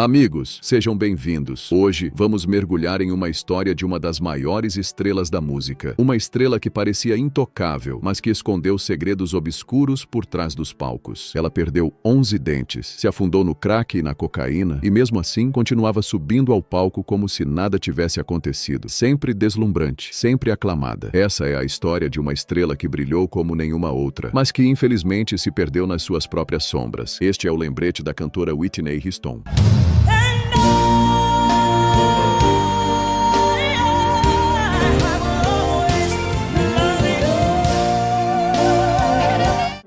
Amigos, sejam bem-vindos. Hoje, vamos mergulhar em uma história de uma das maiores estrelas da música. Uma estrela que parecia intocável, mas que escondeu segredos obscuros por trás dos palcos. Ela perdeu 11 dentes, se afundou no crack e na cocaína, e mesmo assim, continuava subindo ao palco como se nada tivesse acontecido. Sempre deslumbrante, sempre aclamada. Essa é a história de uma estrela que brilhou como nenhuma outra, mas que infelizmente se perdeu nas suas próprias sombras. Este é o lembrete da cantora Whitney Houston.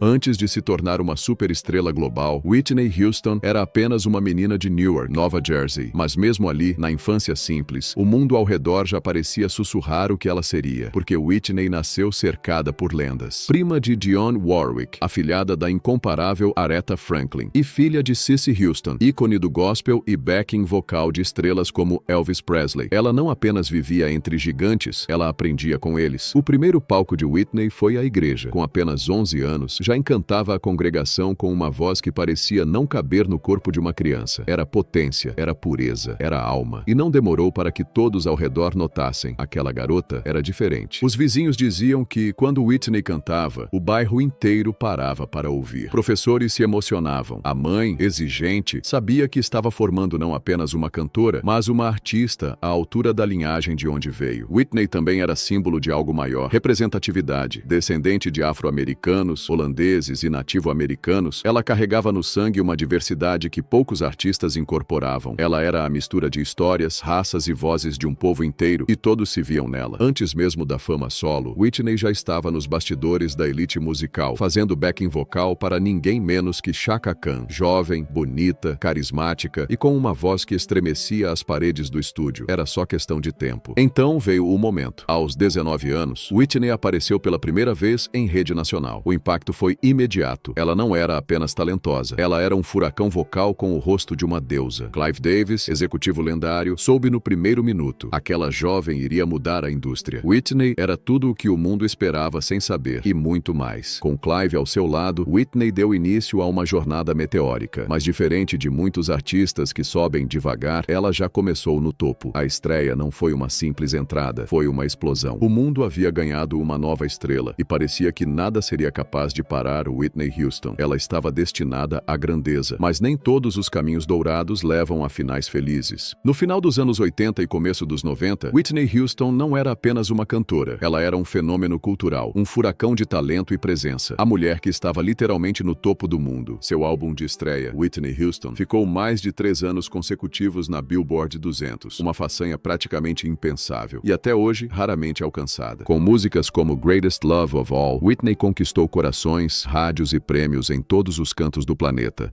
Antes de se tornar uma superestrela global, Whitney Houston era apenas uma menina de Newark, Nova Jersey. Mas mesmo ali, na infância simples, o mundo ao redor já parecia sussurrar o que ela seria, porque Whitney nasceu cercada por lendas. Prima de Dionne Warwick, afilhada da incomparável Aretha Franklin, e filha de Cissy Houston, ícone do gospel e backing vocal de estrelas como Elvis Presley. Ela não apenas vivia entre gigantes, ela aprendia com eles. O primeiro palco de Whitney foi a igreja. Com apenas 11 anos, já encantava a congregação com uma voz que parecia não caber no corpo de uma criança. Era potência, era pureza, era alma. E não demorou para que todos ao redor notassem. Aquela garota era diferente. Os vizinhos diziam que, quando Whitney cantava, o bairro inteiro parava para ouvir. Professores se emocionavam. A mãe, exigente, sabia que estava formando não apenas uma cantora, mas uma artista à altura da linhagem de onde veio. Whitney também era símbolo de algo maior. Representatividade. Descendente de afro-americanos, holandeses e nativo-americanos, ela carregava no sangue uma diversidade que poucos artistas incorporavam. Ela era a mistura de histórias, raças e vozes de um povo inteiro, e todos se viam nela. Antes mesmo da fama solo, Whitney já estava nos bastidores da elite musical, fazendo backing vocal para ninguém menos que Chaka Khan, jovem, bonita, carismática e com uma voz que estremecia as paredes do estúdio. Era só questão de tempo. Então veio o momento. Aos 19 anos, Whitney apareceu pela primeira vez em rede nacional. O impacto foi imediato. Ela não era apenas talentosa, ela era um furacão vocal com o rosto de uma deusa. Clive Davis, executivo lendário, soube no primeiro minuto. Aquela jovem iria mudar a indústria. Whitney era tudo o que o mundo esperava sem saber, e muito mais. Com Clive ao seu lado, Whitney deu início a uma jornada meteórica. Mas diferente de muitos artistas que sobem devagar, ela já começou no topo. A estreia não foi uma simples entrada, foi uma explosão. O mundo havia ganhado uma nova estrela, e parecia que nada seria capaz de parar Whitney Houston. Ela estava destinada à grandeza, mas nem todos os caminhos dourados levam a finais felizes. No final dos anos 80 e começo dos 90, Whitney Houston não era apenas uma cantora. Ela era um fenômeno cultural, um furacão de talento e presença. A mulher que estava literalmente no topo do mundo. Seu álbum de estreia, Whitney Houston, ficou mais de 3 anos consecutivos na Billboard 200, uma façanha praticamente impensável e até hoje raramente alcançada. Com músicas como Greatest Love of All, Whitney conquistou corações, rádios e prêmios em todos os cantos do planeta.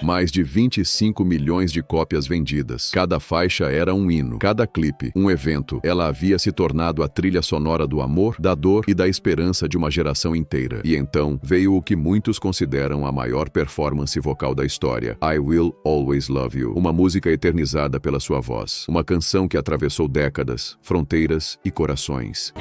Mais de 25 milhões de cópias vendidas. Cada faixa era um hino, cada clipe, um evento. Ela havia se tornado a trilha sonora do amor, da dor e da esperança de uma geração inteira. E então veio o que muitos consideram a maior performance vocal da história, I Will Always Love You, uma música eternizada pela sua voz. Uma canção que atravessou décadas, fronteiras e corações.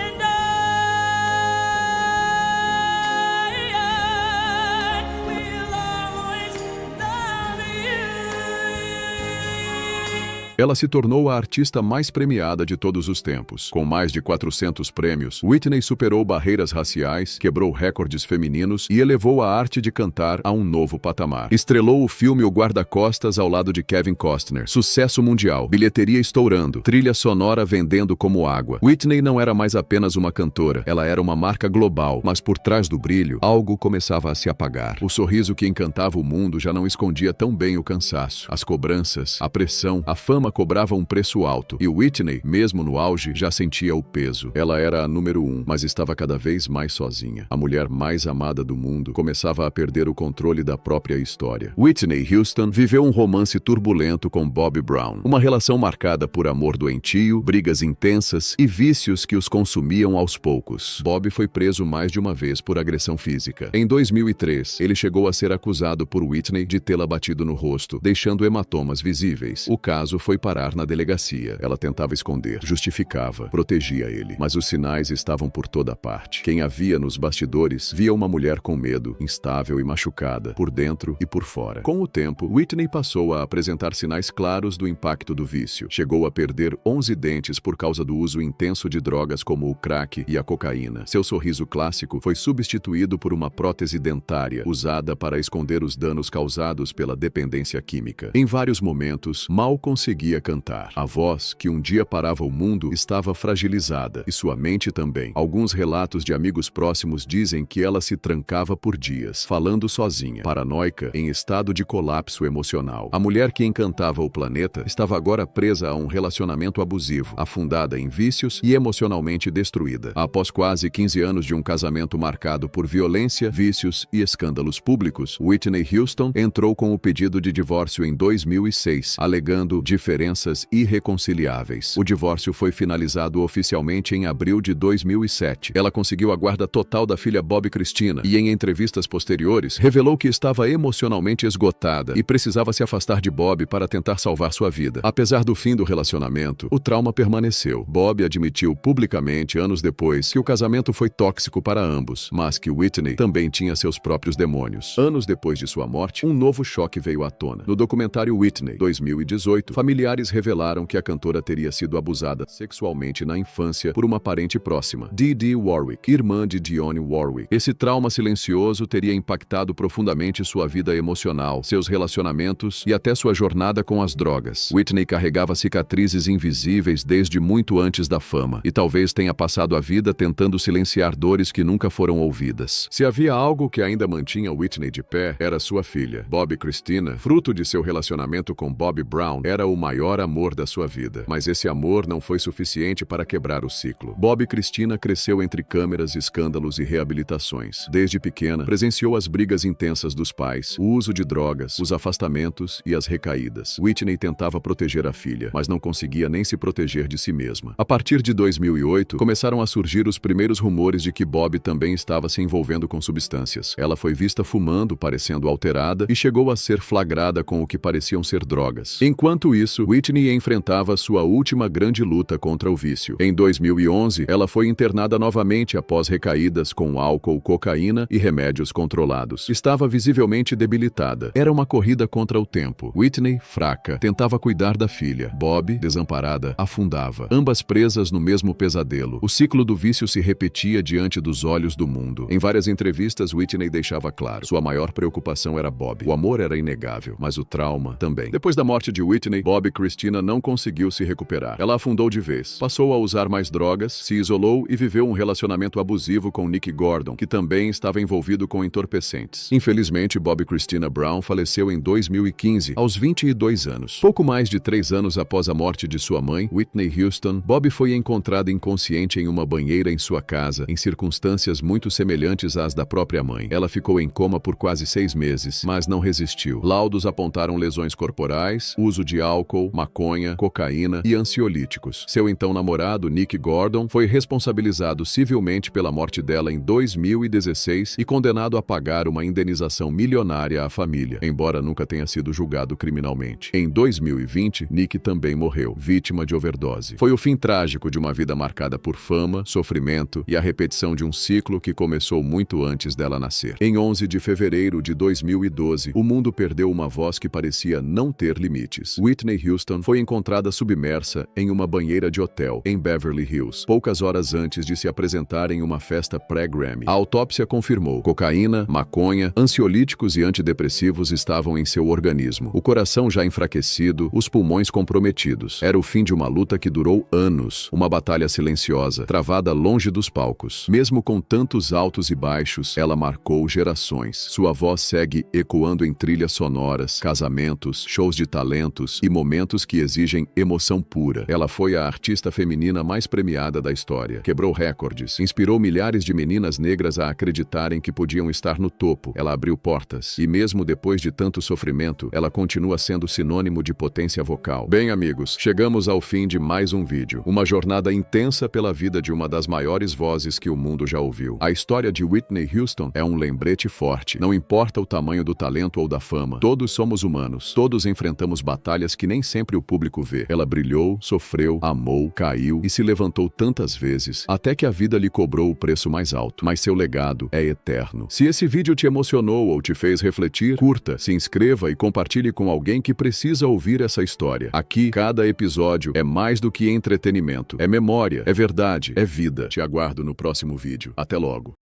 Ela se tornou a artista mais premiada de todos os tempos. Com mais de 400 prêmios, Whitney superou barreiras raciais, quebrou recordes femininos e elevou a arte de cantar a um novo patamar. Estrelou o filme O Guarda-Costas ao lado de Kevin Costner. Sucesso mundial, bilheteria estourando, trilha sonora vendendo como água. Whitney não era mais apenas uma cantora, ela era uma marca global, mas por trás do brilho, algo começava a se apagar. O sorriso que encantava o mundo já não escondia tão bem o cansaço. As cobranças, a pressão, a fama cobrava um preço alto, e Whitney, mesmo no auge, já sentia o peso. Ela era a número 1, mas estava cada vez mais sozinha. A mulher mais amada do mundo começava a perder o controle da própria história. Whitney Houston viveu um romance turbulento com Bobby Brown, uma relação marcada por amor doentio, brigas intensas e vícios que os consumiam aos poucos. Bobby foi preso mais de uma vez por agressão física. Em 2003, ele chegou a ser acusado por Whitney de tê-la batido no rosto, deixando hematomas visíveis. O caso foi foi parar na delegacia. Ela tentava esconder, justificava, protegia ele, mas os sinais estavam por toda parte. Quem a via nos bastidores via uma mulher com medo, instável e machucada, por dentro e por fora. Com o tempo, Whitney passou a apresentar sinais claros do impacto do vício. Chegou a perder 11 dentes por causa do uso intenso de drogas como o crack e a cocaína. Seu sorriso clássico foi substituído por uma prótese dentária, usada para esconder os danos causados pela dependência química. Em vários momentos, mal conseguia cantar. A voz, que um dia parava o mundo, estava fragilizada, e sua mente também. Alguns relatos de amigos próximos dizem que ela se trancava por dias, falando sozinha, paranoica, em estado de colapso emocional. A mulher que encantava o planeta estava agora presa a um relacionamento abusivo, afundada em vícios e emocionalmente destruída. Após quase 15 anos de um casamento marcado por violência, vícios e escândalos públicos, Whitney Houston entrou com o pedido de divórcio em 2006, alegando diferenças irreconciliáveis. O divórcio foi finalizado oficialmente em abril de 2007. Ela conseguiu a guarda total da filha Bobbi Kristina e, em entrevistas posteriores, revelou que estava emocionalmente esgotada e precisava se afastar de Bobbi para tentar salvar sua vida. Apesar do fim do relacionamento, o trauma permaneceu. Bobbi admitiu publicamente, anos depois, que o casamento foi tóxico para ambos, mas que Whitney também tinha seus próprios demônios. Anos depois de sua morte, um novo choque veio à tona. No documentário Whitney, 2018, familiares revelaram que a cantora teria sido abusada sexualmente na infância por uma parente próxima, Dee Warwick, irmã de Dionne Warwick. Esse trauma silencioso teria impactado profundamente sua vida emocional, seus relacionamentos e até sua jornada com as drogas. Whitney carregava cicatrizes invisíveis desde muito antes da fama, e talvez tenha passado a vida tentando silenciar dores que nunca foram ouvidas. Se havia algo que ainda mantinha Whitney de pé, era sua filha. Bobbi Kristina, fruto de seu relacionamento com Bobby Brown, era o maior amor da sua vida. Mas esse amor não foi suficiente para quebrar o ciclo. Bobbi Kristina cresceu entre câmeras, escândalos e reabilitações. Desde pequena, presenciou as brigas intensas dos pais, o uso de drogas, os afastamentos e as recaídas. Whitney tentava proteger a filha, mas não conseguia nem se proteger de si mesma. A partir de 2008, começaram a surgir os primeiros rumores de que Bobbi também estava se envolvendo com substâncias. Ela foi vista fumando, parecendo alterada, e chegou a ser flagrada com o que pareciam ser drogas. Enquanto isso, Whitney enfrentava sua última grande luta contra o vício. Em 2011, ela foi internada novamente após recaídas com álcool, cocaína e remédios controlados. Estava visivelmente debilitada. Era uma corrida contra o tempo. Whitney, fraca, tentava cuidar da filha. Bobbi, desamparada, afundava. Ambas presas no mesmo pesadelo. O ciclo do vício se repetia diante dos olhos do mundo. Em várias entrevistas, Whitney deixava claro: sua maior preocupação era Bobbi. O amor era inegável, mas o trauma também. Depois da morte de Whitney, Bobbi Kristina não conseguiu se recuperar. Ela afundou de vez. Passou a usar mais drogas, se isolou e viveu um relacionamento abusivo com Nick Gordon, que também estava envolvido com entorpecentes. Infelizmente, Bobbi Kristina Brown faleceu em 2015, aos 22 anos. Pouco mais de 3 anos após a morte de sua mãe, Whitney Houston, Bobbi foi encontrada inconsciente em uma banheira em sua casa, em circunstâncias muito semelhantes às da própria mãe. Ela ficou em coma por quase 6 meses, mas não resistiu. Laudos apontaram lesões corporais, uso de álcool, maconha, cocaína e ansiolíticos. Seu então namorado, Nick Gordon, foi responsabilizado civilmente pela morte dela em 2016 e condenado a pagar uma indenização milionária à família, embora nunca tenha sido julgado criminalmente. Em 2020, Nick também morreu, vítima de overdose. Foi o fim trágico de uma vida marcada por fama, sofrimento e a repetição de um ciclo que começou muito antes dela nascer. Em 11 de fevereiro de 2012, o mundo perdeu uma voz que parecia não ter limites. Whitney Houston foi encontrada submersa em uma banheira de hotel, em Beverly Hills, poucas horas antes de se apresentar em uma festa pré-Grammy. A autópsia confirmou: cocaína, maconha, ansiolíticos e antidepressivos estavam em seu organismo. O coração já enfraquecido, os pulmões comprometidos. Era o fim de uma luta que durou anos, uma batalha silenciosa, travada longe dos palcos. Mesmo com tantos altos e baixos, ela marcou gerações. Sua voz segue ecoando em trilhas sonoras, casamentos, shows de talentos e momentos que exigem emoção pura. Ela foi a artista feminina mais premiada da história. Quebrou recordes, inspirou milhares de meninas negras a acreditarem que podiam estar no topo. Ela abriu portas. E mesmo depois de tanto sofrimento, ela continua sendo sinônimo de potência vocal. Bem, amigos, chegamos ao fim de mais um vídeo. Uma jornada intensa pela vida de uma das maiores vozes que o mundo já ouviu. A história de Whitney Houston é um lembrete forte. Não importa o tamanho do talento ou da fama, todos somos humanos. Todos enfrentamos batalhas que nem nem sempre o público vê. Ela brilhou, sofreu, amou, caiu e se levantou tantas vezes, até que a vida lhe cobrou o preço mais alto. Mas seu legado é eterno. Se esse vídeo te emocionou ou te fez refletir, curta, se inscreva e compartilhe com alguém que precisa ouvir essa história. Aqui, cada episódio é mais do que entretenimento. É memória, é verdade, é vida. Te aguardo no próximo vídeo. Até logo.